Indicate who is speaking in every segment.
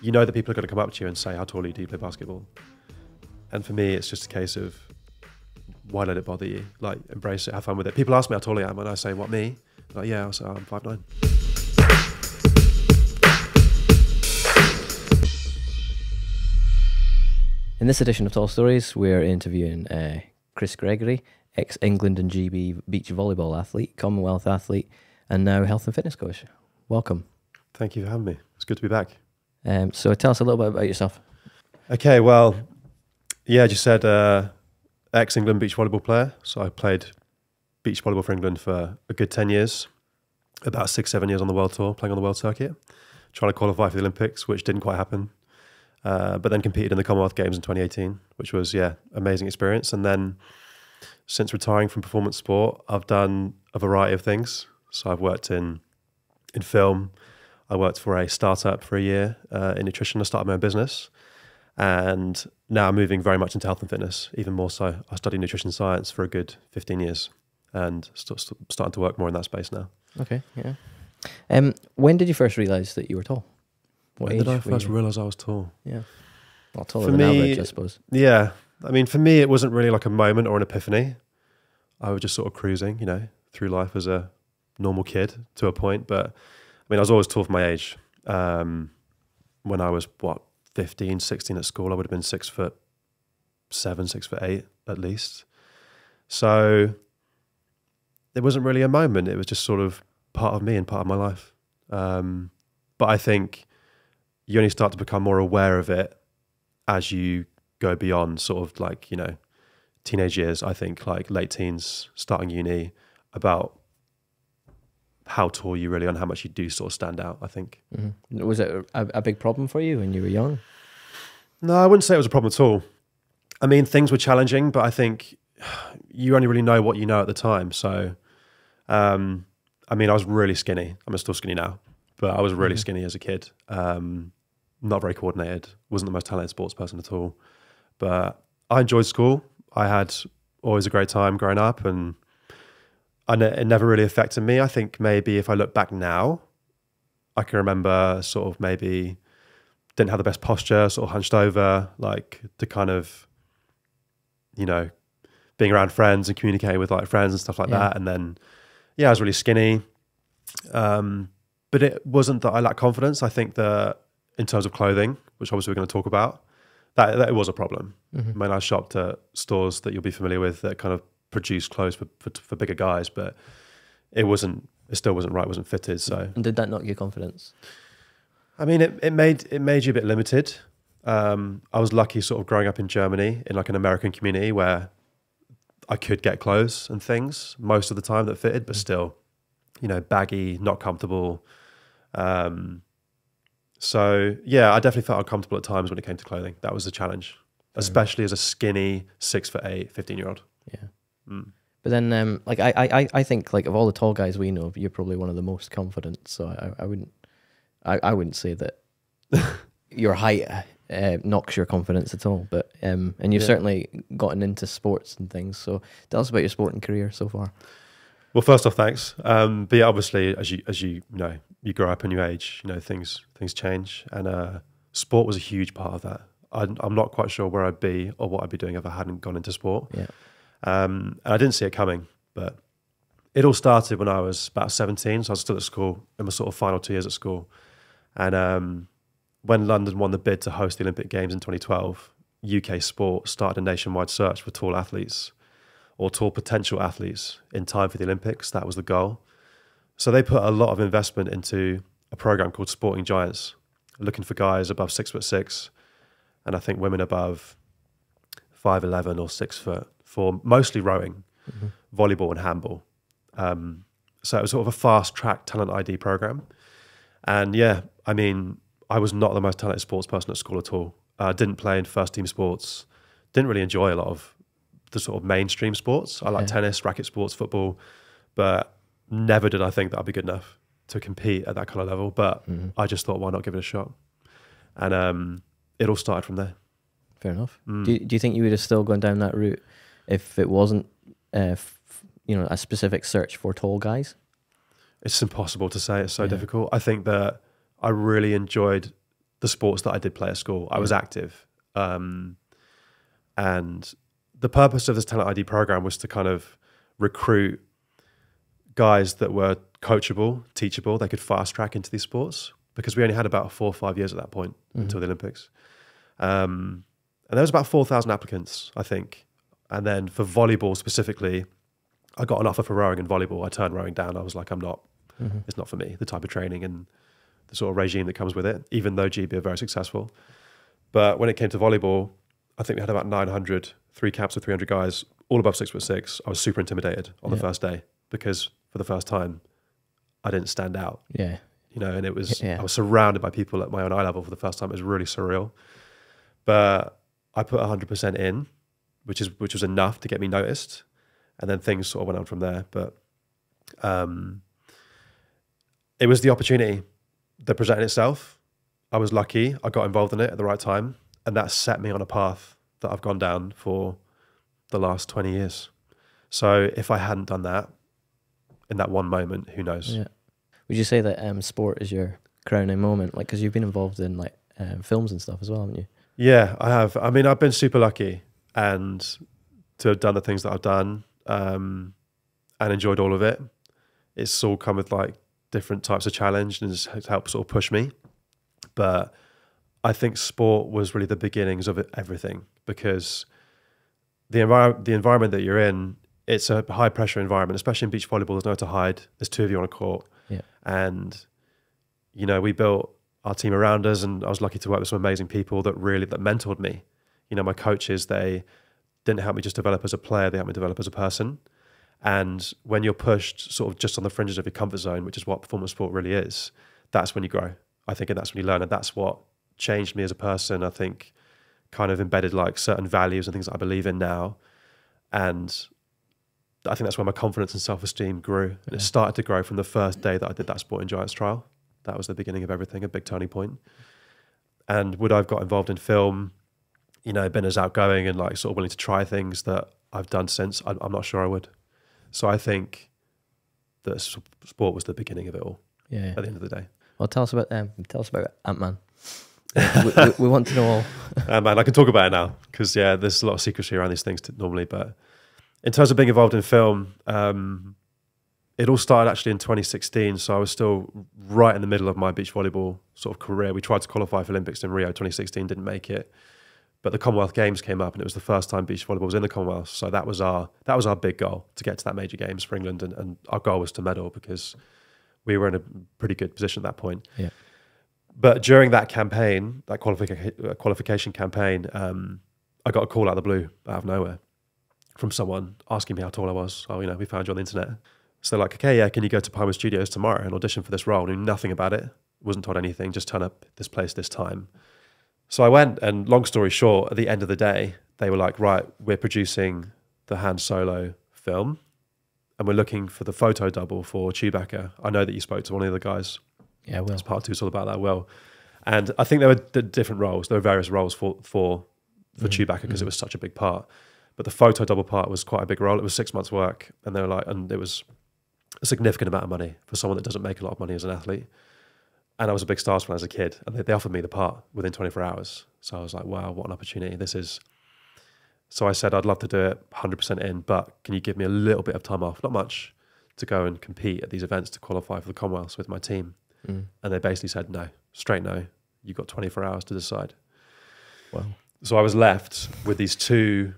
Speaker 1: you know that people are going to come up to you and say, how tall are you, do you play basketball? And for me, it's just a case of, why let it bother you? Like, embrace it, have fun with it. People ask me how tall I am, and I say, what, me? Like, yeah, I'll say, I'm 5'9".
Speaker 2: In this edition of Tall Stories, we're interviewing Chris Gregory, ex-England and GB beach volleyball athlete, Commonwealth athlete, and now health and fitness coach. Welcome.
Speaker 1: Thank you for having me. It's good to be back.
Speaker 2: So tell us a little bit about yourself.
Speaker 1: Okay, well, yeah, as you said, ex-England beach volleyball player. So I played beach volleyball for England for a good 10 years, about 6-7 years on the world tour, playing on the world circuit, trying to qualify for the Olympics, which didn't quite happen. But then competed in the Commonwealth Games in 2018, which was, amazing experience. And then since retiring from performance sport, I've done a variety of things. So I've worked in film. I worked for a startup for a year in nutrition. I started my own business. And now I'm moving very much into health and fitness, even more so. I studied nutrition science for a good 15 years and starting to work more in that space now.
Speaker 2: Okay, yeah. When did you first realise that you were tall?
Speaker 1: When did I first realise I was tall?
Speaker 2: Yeah. Well, taller than average, I suppose.
Speaker 1: Yeah. I mean, for me, it wasn't really like a moment or an epiphany. I was just sort of cruising, through life as a normal kid to a point. But, I mean, I was always tall for my age. When I was, 15, 16 at school, I would have been 6'7", 6'8" at least. So it wasn't really a moment. It was just sort of part of me and part of my life. But I think you only start to become more aware of it as you go beyond sort of like, teenage years, I think, like late teens, starting uni, about how tall you really are and how much you do sort of stand out, I think.
Speaker 2: Mm-hmm. Was it a big problem for you when you were young?
Speaker 1: No, I wouldn't say it was a problem at all. I mean, things were challenging, but I think you only really know what you know at the time. So, I mean, I was really skinny. I'm still skinny now, but I was really skinny as a kid. Not very coordinated, wasn't the most talented sports person at all. But I enjoyed school. I had always a great time growing up, and it never really affected me. I think maybe if I look back now, I can remember sort of maybe didn't have the best posture, sort of hunched over, like to kind of, being around friends and communicating with like friends and stuff like that. And then, I was really skinny. But it wasn't that I lacked confidence. I think that in terms of clothing, which obviously we're going to talk about, that it was a problem. I mean, I shopped at stores that you'll be familiar with that kind of produce clothes for bigger guys, but it still wasn't right, wasn't fitted. So,
Speaker 2: and did that knock your confidence?
Speaker 1: I mean, it made you a bit limited. I was lucky sort of growing up in Germany in like an American community where I could get clothes and things most of the time that fitted, but still, baggy, not comfortable. So yeah, I definitely felt uncomfortable at times when it came to clothing. That was the challenge, especially as a skinny 6'8", 15-year-old.
Speaker 2: Yeah. But then, I think like of all the tall guys we know, you're probably one of the most confident. So I wouldn't say that your height knocks your confidence at all. But and you've certainly gotten into sports and things. So tell us about your sporting career so far.
Speaker 1: Well, first off, thanks. But yeah, obviously, as you know, you grow up and you age, things change, and sport was a huge part of that. I'm not quite sure where I'd be or what I'd be doing if I hadn't gone into sport. Yeah. And I didn't see it coming, but it all started when I was about 17. So I was still at school in my sort of final 2 years at school, and when London won the bid to host the Olympic Games in 2012, UK Sport started a nationwide search for tall athletes, or tall potential athletes in time for the Olympics. That was the goal. So they put a lot of investment into a program called Sporting Giants, looking for guys above 6'6", and I think women above 5'11" or 6 foot, for mostly rowing, volleyball and handball. So it was sort of a fast track talent ID program. And yeah, I mean, I was not the most talented sports person at school at all. Didn't play in first team sports, didn't really enjoy a lot of the sort of mainstream sports. I like tennis, racket sports, football, but never did I think that I'd be good enough to compete at that kind of level. But I just thought, why not give it a shot? And it all started from there.
Speaker 2: Fair enough. Do you think you would have still gone down that route if it wasn't, a specific search for tall guys?
Speaker 1: It's impossible to say. It's so difficult. I think that I really enjoyed the sports that I did play at school. I was active. And the purpose of this talent ID program was to kind of recruit guys that were coachable, teachable. They could fast track into these sports, because we only had about 4 or 5 years at that point until the Olympics. And there was about 4,000 applicants, I think. And then for volleyball specifically, I got an offer for rowing and volleyball. I turned rowing down. I was like, it's not for me, the type of training and the sort of regime that comes with it, even though GB are very successful. But when it came to volleyball, I think we had about 900, 3 camps of 300 guys, all above 6'6". I was super intimidated on the first day, because for the first time, I didn't stand out.
Speaker 2: Yeah.
Speaker 1: You know, and it was, I was surrounded by people at my own eye level for the first time. It was really surreal. But I put 100% in, which was enough to get me noticed. And then things sort of went on from there. But it was the opportunity that presented itself. I was lucky. I got involved in it at the right time. And that set me on a path that I've gone down for the last 20 years. So if I hadn't done that in that one moment, who knows?
Speaker 2: Yeah. Would you say that sport is your crowning moment? Like, because you've been involved in like films and stuff as well, haven't you?
Speaker 1: Yeah, I have. I mean, I've been super lucky and to have done the things that I've done and enjoyed all of it. It's all come with like different types of challenge and it's helped sort of push me. But I think sport was really the beginnings of everything, because the environment that you're in, it's a high pressure environment, especially in beach volleyball. There's nowhere to hide. There's 2 of you on a court.
Speaker 2: Yeah.
Speaker 1: And, you know, we built our team around us, and I was lucky to work with some amazing people that mentored me. You know, my coaches, they didn't help me just develop as a player, they helped me develop as a person. And when you're pushed sort of just on the fringes of your comfort zone, which is what performance sport really is, that's when you grow, I think, and that's when you learn. And that's what changed me as a person, I think, kind of embedded like certain values and things that I believe in now. And I think that's where my confidence and self-esteem grew. And it started to grow from the first day that I did that Sporting Giants trial. That was the beginning of everything, a big turning point. And would I have got involved in film, you know, been as outgoing and like sort of willing to try things that I've done since? I'm not sure I would. So I think that sport was the beginning of it all.
Speaker 2: Yeah.
Speaker 1: At the end of the day.
Speaker 2: Well, tell us about Ant-Man. we want to know all.
Speaker 1: Man, I can talk about it now because there's a lot of secrecy around these things normally. But in terms of being involved in film, it all started actually in 2016. So I was still right in the middle of my beach volleyball sort of career. We tried to qualify for Olympics in Rio 2016, didn't make it. But the Commonwealth Games came up, and it was the first time beach volleyball was in the Commonwealth. So that was our big goal, to get to that major games for England, and our goal was to medal because we were in a pretty good position at that point.
Speaker 2: Yeah.
Speaker 1: But during that campaign, that qualification campaign, I got a call out of the blue, out of nowhere, from someone asking me how tall I was. Oh, we found you on the internet. So they're like, okay, yeah, can you go to Palmer Studios tomorrow and audition for this role? I knew nothing about it, wasn't told anything, just turn up this place, this time. So I went, and long story short, at the end of the day, they were like, right, we're producing the Han Solo film, and we're looking for the photo double for Chewbacca. I know that you spoke to one of the guys.
Speaker 2: Yeah, Will.
Speaker 1: It's part 2, it's all about that, Will. And I think there were different roles. There were various roles for Chewbacca because it was such a big part. But the photo double part was quite a big role. It was 6 months' work, and they were like, and it was a significant amount of money for someone that doesn't make a lot of money as an athlete. And I was a big Stars fan as a kid, and they offered me the part within 24 hours. So I was like, wow, what an opportunity this is. So I said, I'd love to do it 100% in, but can you give me a little bit of time off, not much, to go and compete at these events to qualify for the Commonwealths with my team? And they basically said, no, straight no. You've got 24 hours to decide.
Speaker 2: Wow.
Speaker 1: So I was left with these two...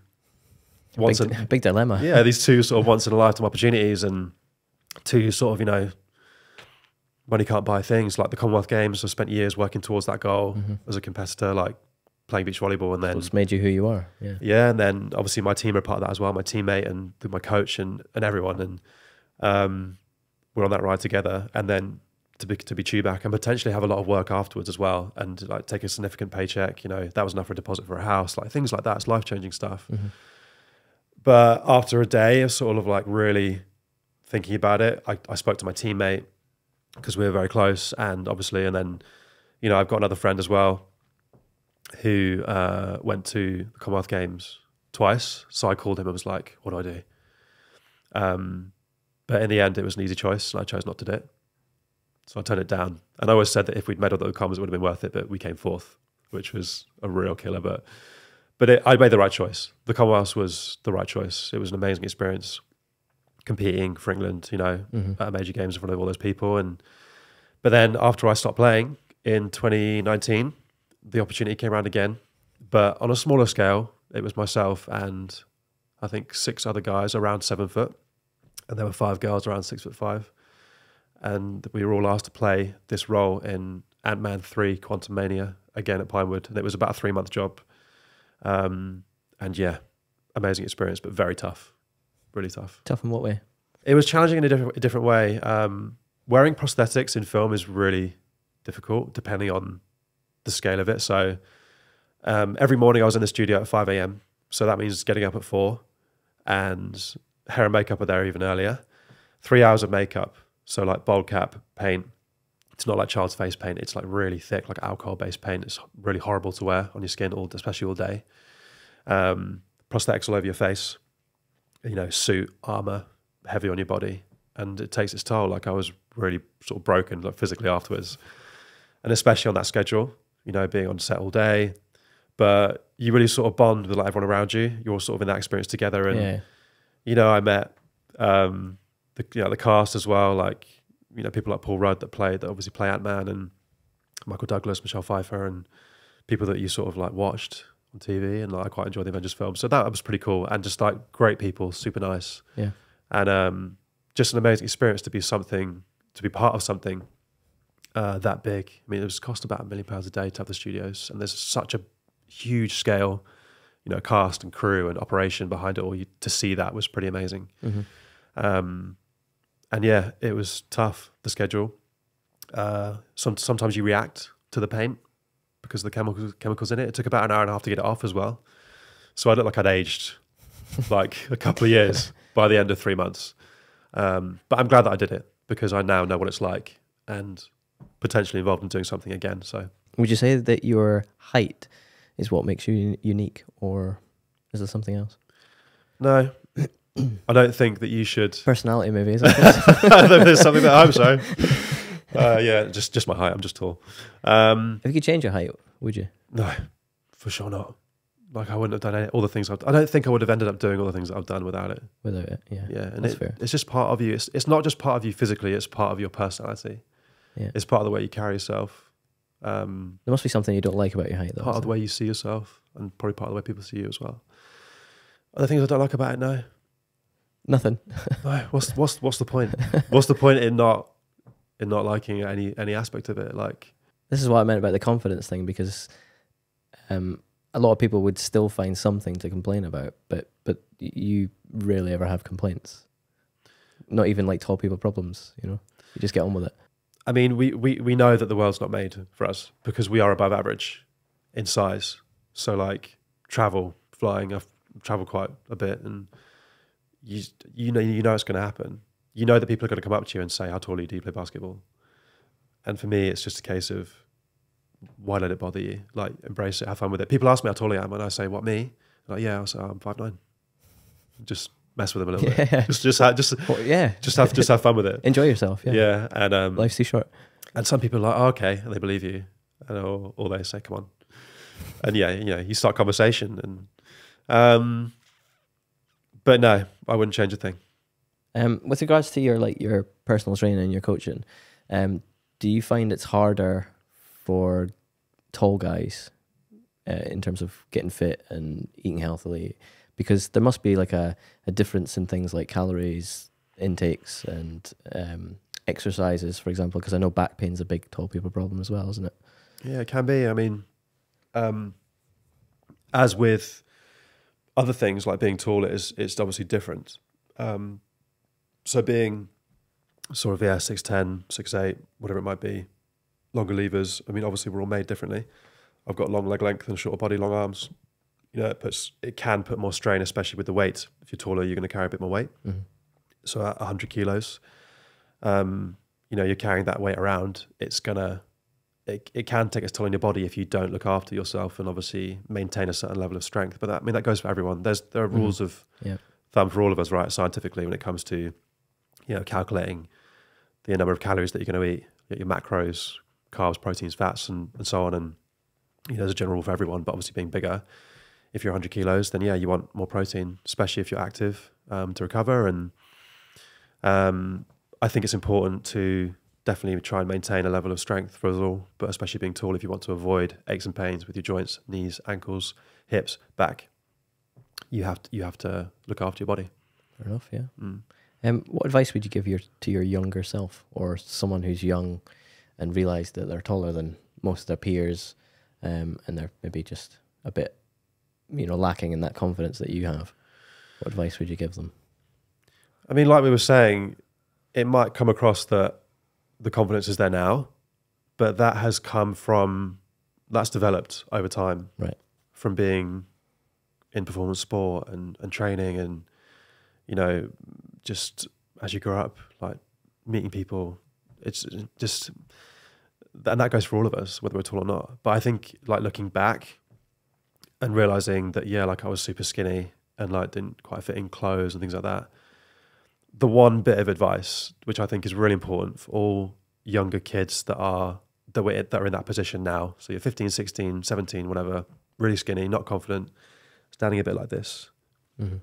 Speaker 2: Big dilemma.
Speaker 1: Yeah, these two sort of once-in-a-lifetime opportunities, and two sort of, money can't buy things like the Commonwealth Games. I spent years working towards that goal as a competitor, like playing beach volleyball, and then
Speaker 2: it's made you who you are.
Speaker 1: Yeah, and then obviously my team are part of that as well. My teammate and my coach and everyone, and we're on that ride together. And then to be Chewbacca and potentially have a lot of work afterwards as well, and like take a significant paycheck. That was enough for a deposit for a house, like things like that. It's life-changing stuff. But after a day of sort of like really thinking about it, I spoke to my teammate, because we were very close, and obviously, and then, I've got another friend as well who went to the Commonwealth Games twice. So I called him and was like, what do I do? But in the end, it was an easy choice, and I chose not to do it. So I turned it down. And I always said that if we'd medalled at the comms, it would have been worth it, but we came fourth, which was a real killer. But I made the right choice. The Commonwealths was the right choice. It was an amazing experience competing for England, you know, at major games in front of all those people. But then after I stopped playing in 2019, the opportunity came around again, but on a smaller scale. It was myself and I think 6 other guys around 7 foot, and there were 5 girls around 6'5", and we were all asked to play this role in Ant-Man 3: Quantumania again at Pinewood, and it was about a 3-month job. And yeah, amazing experience, but very tough, really tough.
Speaker 2: Tough in what way?
Speaker 1: It was challenging in a different way. Wearing prosthetics in film is really difficult, depending on the scale of it. So every morning I was in the studio at 5 a.m. So that means getting up at 4, and hair and makeup are there even earlier. 3 hours of makeup. So like bold cap paint. It's not like child's face paint. It's like really thick, like alcohol-based paint. It's really horrible to wear on your skin, especially all day. Prosthetics all over your face. You know, suit, armor, heavy on your body. And it takes its toll. Like I was really sort of broken, like physically afterwards. And especially on that schedule, you know, being on set all day. But you really sort of bond with like everyone around you. You're all sort of in that experience together. And, you know, I met the cast as well, like, you know, people like Paul Rudd that obviously play Ant-Man, and Michael Douglas, Michelle Pfeiffer, and people that you sort of like watched on TV, and like I quite enjoyed the Avengers film. So that was pretty cool, and just like great people, super nice. Yeah. And just an amazing experience to be part of something that big. I mean, it was cost about £1 million a day to have the studios, and there's such a huge scale, you know, cast and crew and operation behind it all. To see that was pretty amazing. And yeah, it was tough, the schedule. Sometimes you react to the paint because of the chemicals in it. It took about an hour and a half to get it off as well. So I looked like I'd aged like a couple of years by the end of 3 months. But I'm glad that I did it because I now know what it's like and potentially involved in doing something again. So
Speaker 2: would you say that your height is what makes you unique, or is there something else?
Speaker 1: No. I don't think that you should.
Speaker 2: Personality, maybe. Is that
Speaker 1: There's something that I'm sorry. Yeah, just my height. I'm just tall.
Speaker 2: If you could change your height, would you?
Speaker 1: No, for sure not. Like I wouldn't have done all the things I don't think I would have ended up doing all the things that I've done without it.
Speaker 2: Without it, yeah.
Speaker 1: Yeah, and
Speaker 2: that's fair.
Speaker 1: It's just part of you. It's not just part of you physically. It's part of your personality.
Speaker 2: Yeah,
Speaker 1: it's part of the way you carry yourself.
Speaker 2: There must be something you don't like about your height, though.
Speaker 1: Part of the way you see yourself, and probably part of the way people see you as well. Other things I don't like about it, no.
Speaker 2: Nothing.
Speaker 1: No. What's the point? What's the point in not liking any aspect of it? Like,
Speaker 2: this is what I meant about the confidence thing, because a lot of people would still find something to complain about, but you rarely ever have complaints. Not even like tall people problems, you know. You just get on with it.
Speaker 1: I mean, we know that the world's not made for us because we are above average in size. So like flying, I've traveled quite a bit, and you know it's going to happen. You know that people are going to come up to you and say, "How tall are you? Do you play basketball?" And for me, it's just a case of, why let it bother you? Like, embrace it, have fun with it. People ask me how tall I am, and I say, "What, me?" Like, yeah, I say, I'm 5'9". Just mess with them a little bit. Just have fun with it.
Speaker 2: Enjoy yourself.
Speaker 1: Yeah, and
Speaker 2: life's too short.
Speaker 1: And some people are like, oh, okay, and they believe you, and or they say, "Come on," and yeah, you know, you start conversation, and but no, I wouldn't change a thing.
Speaker 2: With regards to your personal training and your coaching, do you find it's harder for tall guys in terms of getting fit and eating healthily? Because there must be like a difference in things like calories, intakes, and exercises, for example, because I know back pain's a big tall people problem as well, isn't it?
Speaker 1: Yeah, it can be. I mean, as with other things like being tall, it's obviously different. So being sort of 6'10", 6'8", whatever it might be, longer levers. I mean, obviously we're all made differently. I've got long leg length and shorter body, long arms. You know, it can put more strain, especially with the weight. If you're taller, you're going to carry a bit more weight. Mm-hmm. So at 100 kilos, you know, you're carrying that weight around. It can take its toll on your body if you don't look after yourself and obviously maintain a certain level of strength. But that goes for everyone. There are rules of thumb for all of us, right? Scientifically, when it comes to, you know, calculating the number of calories that you're going to eat, your macros, carbs, proteins, fats, and so on. And there's a general rule for everyone, but obviously being bigger, if you're 100 kilos, then yeah, you want more protein, especially if you're active to recover. And I think it's important to definitely try and maintain a level of strength for us all, but especially being tall, if you want to avoid aches and pains with your joints, knees, ankles, hips, back, you have to look after your body.
Speaker 2: Fair enough, yeah. What advice would you give to your younger self, or someone who's young and realised that they're taller than most of their peers, and they're maybe just a bit, lacking in that confidence that you have? What advice would you give them?
Speaker 1: I mean, like we were saying, it might come across that the confidence is there now, but that's developed over time,
Speaker 2: right?
Speaker 1: From being in performance sport and training, and just as you grow up, like meeting people, it's just, and that goes for all of us, whether we're tall or not. But I think, like, looking back and realizing that, yeah, like I was super skinny and like didn't quite fit in clothes and things like that. The one bit of advice, which I think is really important for all younger kids that are in that position now. So you're 15, 16, 17, whatever, really skinny, not confident, standing a bit like this.
Speaker 2: Mm-hmm.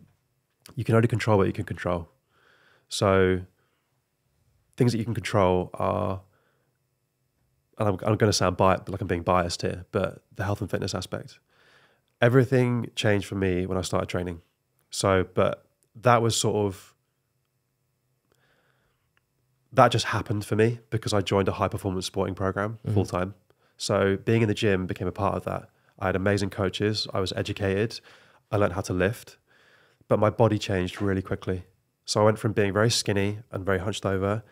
Speaker 1: You can only control what you can control. So things that you can control are, and I'm going to sound biased, like I'm being biased here, but the health and fitness aspect. Everything changed for me when I started training. So, but that was sort of, that just happened for me because I joined a high performance sporting program full time. So being in the gym became a part of that. I had amazing coaches. I was educated. I learned how to lift, but my body changed really quickly. So I went from being very skinny and very hunched over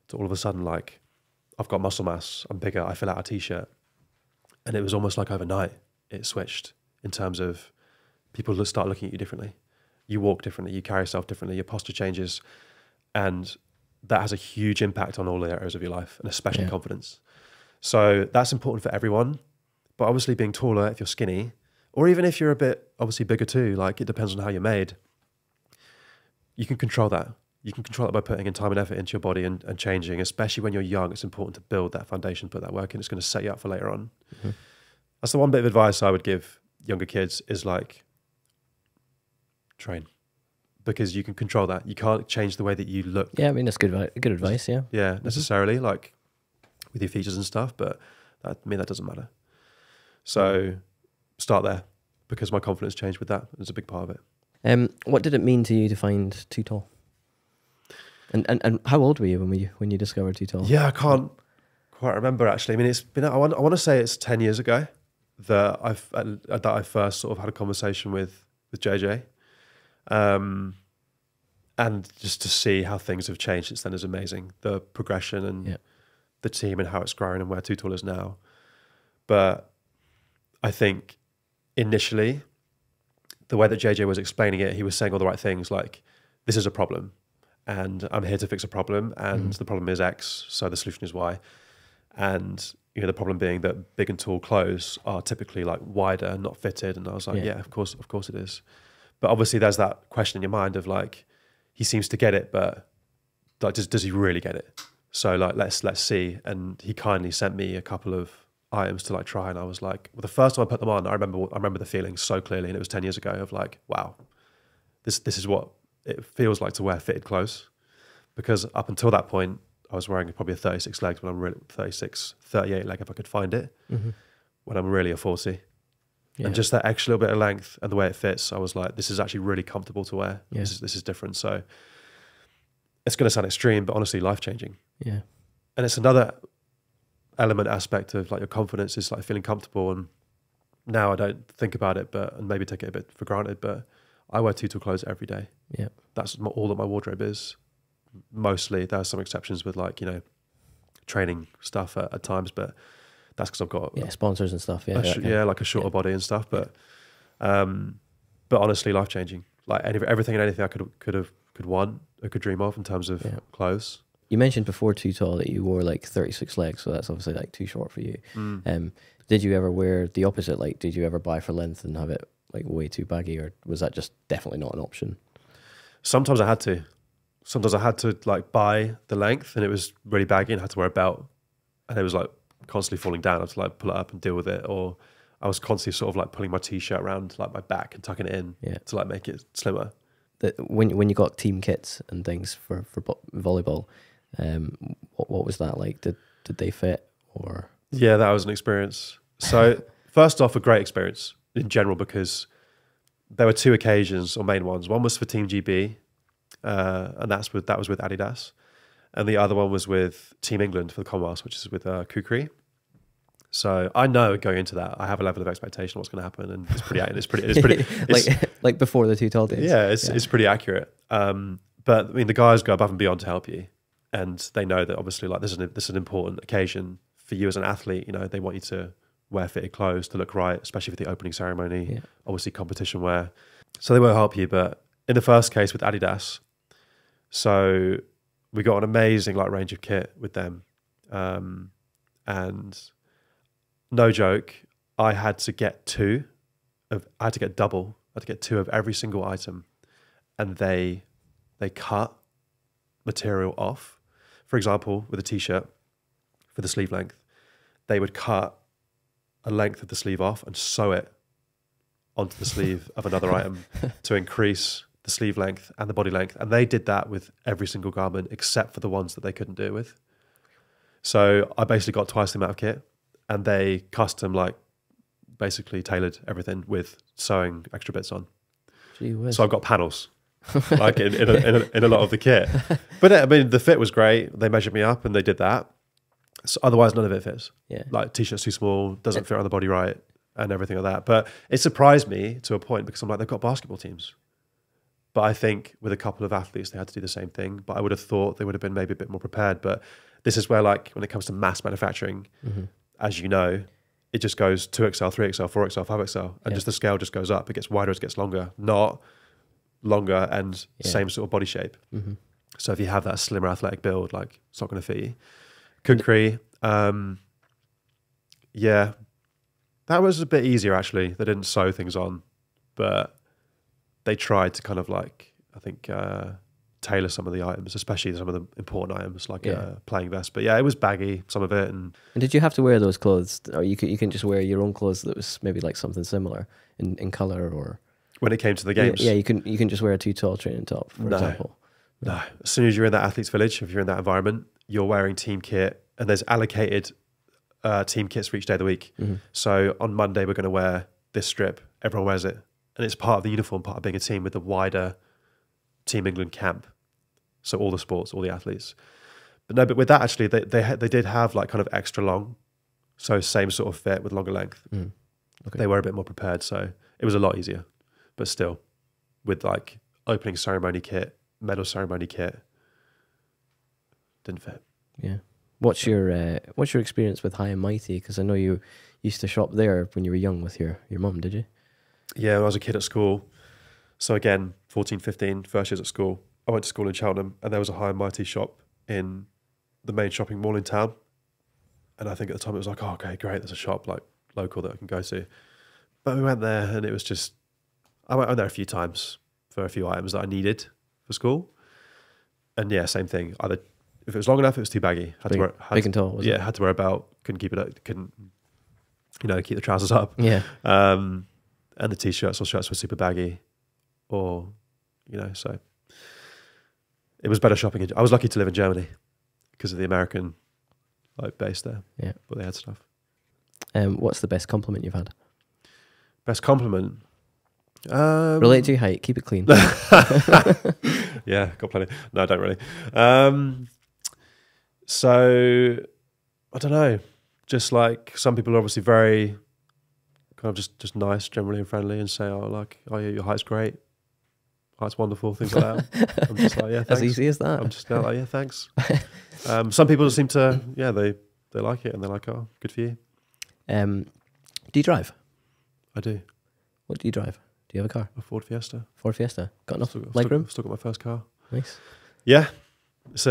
Speaker 1: to all of a sudden, like, I've got muscle mass, I'm bigger, I fill out a t-shirt. And it was almost like overnight it switched in terms of people start looking at you differently. You walk differently, you carry yourself differently, your posture changes. And that has a huge impact on all the areas of your life, and especially confidence. So that's important for everyone. But obviously being taller, if you're skinny, or even if you're a bit obviously bigger too, like it depends on how you're made, you can control that. You can control that by putting in time and effort into your body and changing, especially when you're young. It's important to build that foundation, put that work in. It's going to set you up for later on. Mm-hmm. That's the one bit of advice I would give younger kids is like, train. Because you can control that. You can't change the way that you look.
Speaker 2: Yeah, I mean, that's good advice, yeah.
Speaker 1: Yeah, necessarily, like with your features and stuff, but that doesn't matter. So start there, because my confidence changed with that. It's a big part of it.
Speaker 2: What did it mean to you to find Too Tall? And how old were you when you discovered Too Tall?
Speaker 1: Yeah, I can't quite remember actually. I mean, it's been, I want to say it's 10 years ago that I first sort of had a conversation with JJ. And just to see how things have changed since then is amazing. The progression and the team and how it's grown and where Too Tall is now. But I think initially, the way that JJ was explaining it, he was saying all the right things, like, this is a problem and I'm here to fix a problem, and the problem is X, so the solution is Y. And the problem being that big and tall clothes are typically like wider, not fitted. And I was like, of course it is. But obviously there's that question in your mind of like, he seems to get it, but like, does he really get it? So like, let's see. And he kindly sent me a couple of items to like try. And I was like, well, the first time I put them on, I remember the feeling so clearly. And it was 10 years ago of like, wow, this is what it feels like to wear fitted clothes. Because up until that point, I was wearing probably a 36 legs when I'm really 38 leg if I could find it, when I'm really a 40. Yeah. And just that extra little bit of length and the way it fits, I was like, this is actually really comfortable to wear. Yeah. This is different. So it's going to sound extreme, but honestly, life-changing.
Speaker 2: Yeah.
Speaker 1: And it's another aspect of like your confidence is like feeling comfortable. And now I don't think about it, and maybe take it a bit for granted, but I wear Too Tall clothes every day.
Speaker 2: Yeah.
Speaker 1: That's all that my wardrobe is. Mostly, there are some exceptions with like, training stuff at times, but that's because I've got
Speaker 2: sponsors and stuff.
Speaker 1: Like a shorter body and stuff. But honestly, life changing. Like everything and anything I could want or could dream of in terms of clothes.
Speaker 2: You mentioned before Too Tall that you wore like 36 legs, so that's obviously like too short for you. Did you ever wear the opposite? Like, did you ever buy for length and have it like way too baggy, or was that just definitely not an option?
Speaker 1: Sometimes I had to like buy the length and it was really baggy and I had to wear a belt and it was like constantly falling down. I had to like pull it up and deal with it, or I was constantly sort of like pulling my t-shirt around like my back and tucking it in to like make it slimmer.
Speaker 2: When you got team kits and things for volleyball, what was that like? Did they fit or?
Speaker 1: Yeah, that was an experience. So first off, a great experience in general, because there were 2 occasions or main ones. One was for Team GB, and that was with Adidas, and the other one was with Team England for the Commonwealth, which is with Kukri. So I know going into that, I have a level of expectation of what's going to happen, and it's pretty
Speaker 2: like before the 2 tall days.
Speaker 1: Yeah, it's pretty accurate. But I mean, the guys go above and beyond to help you, and they know that obviously like this is an important occasion for you as an athlete. You know, they want you to wear fitted clothes to look right, especially for the opening ceremony. Yeah. Obviously, competition wear. So they will help you. But in the first case with Adidas, so we got an amazing like range of kit with them, and no joke, I had to get double. I had to get 2 of every single item, and they cut material off. For example, with a t-shirt, for the sleeve length, they would cut a length of the sleeve off and sew it onto the sleeve of another item to increase the sleeve length and the body length. And they did that with every single garment except for the ones that they couldn't do it with. So I basically got twice the amount of kit, and they custom like basically tailored everything with sewing extra bits on.
Speaker 2: Gee whiz.
Speaker 1: So I've got panels like in a lot of the kit. But I mean, the fit was great. They measured me up and they did that. So otherwise, none of it fits.
Speaker 2: Yeah,
Speaker 1: like t-shirt's too small, doesn't fit on the body right, and everything like that. But it surprised me to a point, because I'm like, they've got basketball teams. But I think with a couple of athletes, they had to do the same thing. But I would have thought they would have been maybe a bit more prepared. But this is where, like, when it comes to mass manufacturing, as you know, it just goes 2XL, 3XL, 4XL, 5XL, and just the scale just goes up. It gets wider, it gets longer, not longer and same sort of body shape. So if you have that slimmer athletic build, like, it's not going to fit you. Kukri, yeah, that was a bit easier actually. They didn't sew things on, but they tried to kind of like, I think, tailor some of the items, especially some of the important items like playing vest. But yeah, it was baggy, some of it. And
Speaker 2: did you have to wear those clothes, or you can just wear your own clothes that was maybe like something similar in color? Or
Speaker 1: when it came to the games,
Speaker 2: yeah, you can just wear a too tall training top, for example.
Speaker 1: No, as soon as you're in that athlete's village, if you're in that environment, you're wearing team kit, and there's allocated team kits for each day of the week. So on Monday, we're going to wear this strip. Everyone wears it. And it's part of the uniform, part of being a team with the wider Team England camp. So all the sports, all the athletes. But no, but with that, actually, they did have like kind of extra long. So same sort of fit with longer length. Okay. They were a bit more prepared. So it was a lot easier. But still, with like opening ceremony kit, medal ceremony kit, didn't fit.
Speaker 2: Yeah. What's your experience with High and Mighty? Because I know you used to shop there when you were young with your mum, did you?
Speaker 1: Yeah, when I was a kid at school. So again, 14, 15, first years at school. I went to school in Cheltenham, and there was a High and Mighty shop in the main shopping mall in town. And I think at the time it was like, oh, okay, great, there's a shop like local that I can go to. But we went there, and it was just, I went there a few times for a few items that I needed for school. And yeah, same thing. Either if it was long enough, it was too baggy.
Speaker 2: Big and tall, was it?
Speaker 1: Yeah, had to wear a belt. Couldn't keep it up. Couldn't, keep the trousers up.
Speaker 2: Yeah.
Speaker 1: And the t-shirts or shirts were super baggy, or, so it was better shopping. I was lucky to live in Germany because of the American base there.
Speaker 2: Yeah.
Speaker 1: But they had stuff.
Speaker 2: What's the best compliment you've had?
Speaker 1: Best compliment?
Speaker 2: Relate to your height. Keep it clean.
Speaker 1: Yeah, got plenty. No, I don't really. So, I don't know. Just like some people are obviously very kind of just nice generally and friendly and say, oh, yeah, your height's great. Height's wonderful, things like that. I'm just like, yeah, thanks.
Speaker 2: As easy as that.
Speaker 1: I'm just like, yeah, thanks. Some people seem to, they like it and they're like, oh, good for you.
Speaker 2: Do you drive?
Speaker 1: I do.
Speaker 2: What do you drive? Do you have a car?
Speaker 1: A Ford Fiesta.
Speaker 2: Ford Fiesta. Got enough legroom?
Speaker 1: Still got my first car.
Speaker 2: Nice.
Speaker 1: Yeah. It's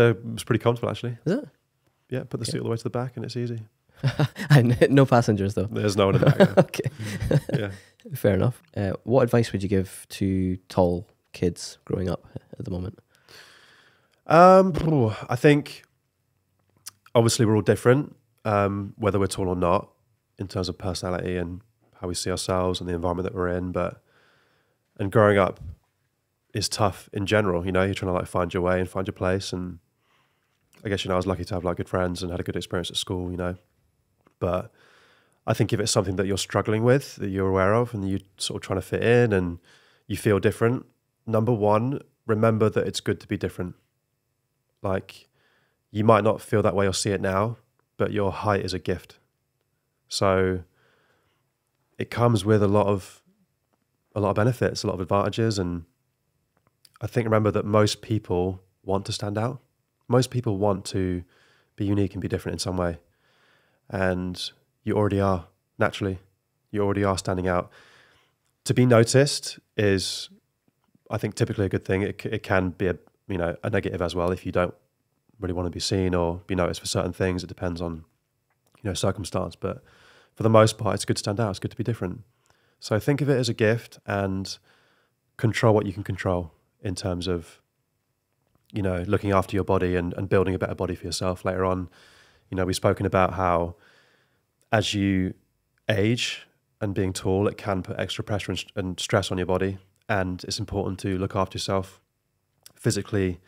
Speaker 1: pretty comfortable, actually.
Speaker 2: Is it?
Speaker 1: Yeah, put the seat all the way to the back and it's easy.
Speaker 2: And no passengers, though?
Speaker 1: There's no one in the back.
Speaker 2: Okay.
Speaker 1: Yeah.
Speaker 2: Fair enough. What advice would you give to tall kids growing up at the moment?
Speaker 1: I think, obviously, we're all different. whether we're tall or not, in terms of personality and how we see ourselves and the environment that we're in. And growing up is tough in general. You're trying to like find your way and find your place. And I guess, I was lucky to have like good friends and had a good experience at school, but I think if it's something that you're struggling with, that you're aware of, and you're sort of trying to fit in and you feel different, number one, remember that it's good to be different. Like, you might not feel that way or see it now, but your height is a gift. So it comes with a lot of benefits, a lot of advantages. And I think remember that most people want to stand out. Most people want to be unique and be different in some way. And you already are, naturally. You already are standing out. To be noticed is, I think, typically a good thing. It can be a negative as well if you don't really want to be seen or be noticed for certain things. It depends on, circumstance. But for the most part, it's good to stand out. It's good to be different. So think of it as a gift and control what you can control in terms of, looking after your body and building a better body for yourself later on. We've spoken about how as you age and being tall, it can put extra pressure and stress on your body. And it's important to look after yourself physically,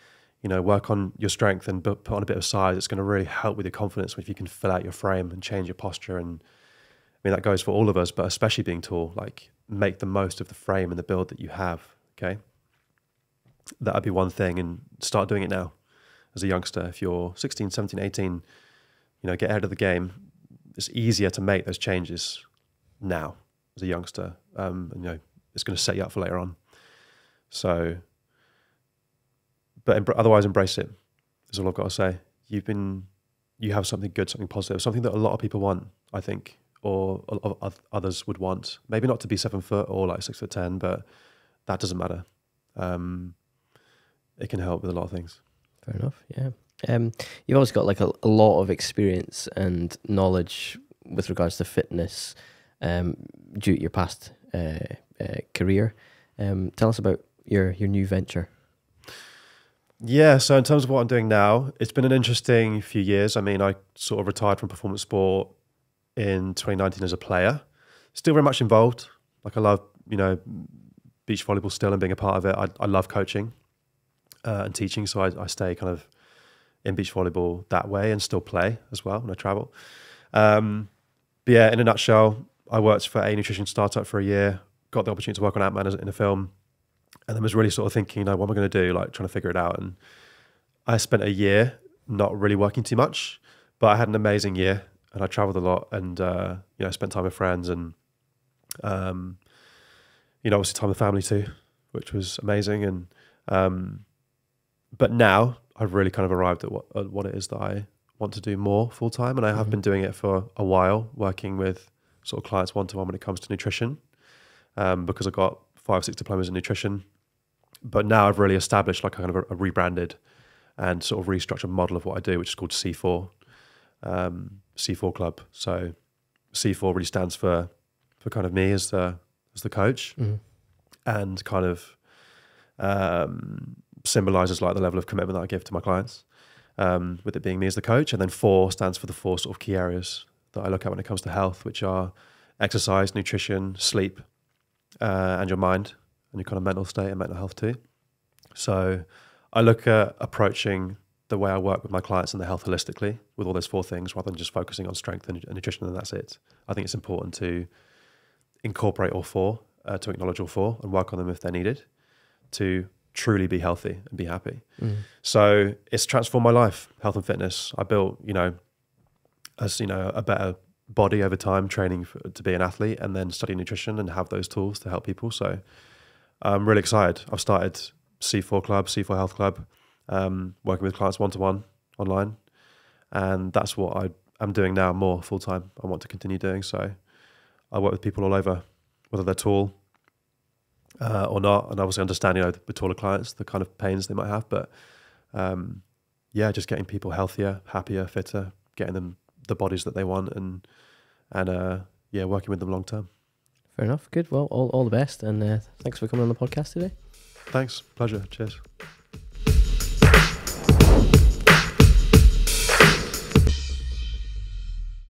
Speaker 1: work on your strength and put on a bit of size. It's going to really help with your confidence if you can fill out your frame and change your posture. And that goes for all of us, but especially being tall, like make the most of the frame and the build that you have. Okay. That'd be one thing, and start doing it now as a youngster. If you're 16, 17, 18, get ahead of the game. It's easier to make those changes now as a youngster. It's going to set you up for later on. So, but otherwise embrace it, is all I've got to say. You have something good, something positive, something that a lot of people want, I think, or a lot of others would want. Maybe not to be 7 foot or like 6'10", but that doesn't matter. It can help with a lot of things.
Speaker 2: Fair enough, yeah. You've always got like a lot of experience and knowledge with regards to fitness due to your past career. Tell us about your new venture.
Speaker 1: Yeah, so in terms of what I'm doing now, it's been an interesting few years. I sort of retired from performance sport in 2019 as a player. Still very much involved. Like I love, beach volleyball still and being a part of it. I love coaching and teaching, so I stay kind of in beach volleyball that way and still play as well when I travel. But yeah, in a nutshell, I worked for a nutrition startup for a year, got the opportunity to work on Ant-Man in a film, and then was really sort of thinking, what am I going to do? Like trying to figure it out. And I spent a year not really working too much, but I had an amazing year and I traveled a lot and, spent time with friends and, obviously time with family too, which was amazing. And, but now I've really kind of arrived at what it is that I want to do more full time. And I have been doing it for a while, working with sort of clients one-to-one when it comes to nutrition, because I've got 5-6 diplomas in nutrition. But now I've really established like kind of a rebranded and sort of restructured model of what I do, which is called C4, C4 Club. So C4 really stands for kind of me as the coach, and kind of symbolizes like the level of commitment that I give to my clients, with it being me as the coach. And then 4 stands for the 4 sort of key areas that I look at when it comes to health, which are exercise, nutrition, sleep, and your mind and your kind of mental state and mental health too. So I look at approaching the way I work with my clients and their health holistically with all those 4 things, rather than just focusing on strength and nutrition and that's it. I think it's important to incorporate all 4, to acknowledge all 4 and work on them if they're needed to truly be healthy and be happy. So it's transformed my life, health and fitness. I built, a better body over time, training to be an athlete, and then study nutrition and have those tools to help people. So I'm really excited. I've started C4 Club, C4 Health Club, working with clients one-to-one online. And that's what I'm doing now more full-time. I want to continue doing. So I work with people all over, whether they're tall or not. And obviously understand, the taller clients, the kind of pains they might have. But just getting people healthier, happier, fitter, getting them the bodies that they want and working with them long term.
Speaker 2: Fair enough. Good. Well, all the best. And thanks for coming on the podcast today.
Speaker 1: Thanks. Pleasure. Cheers.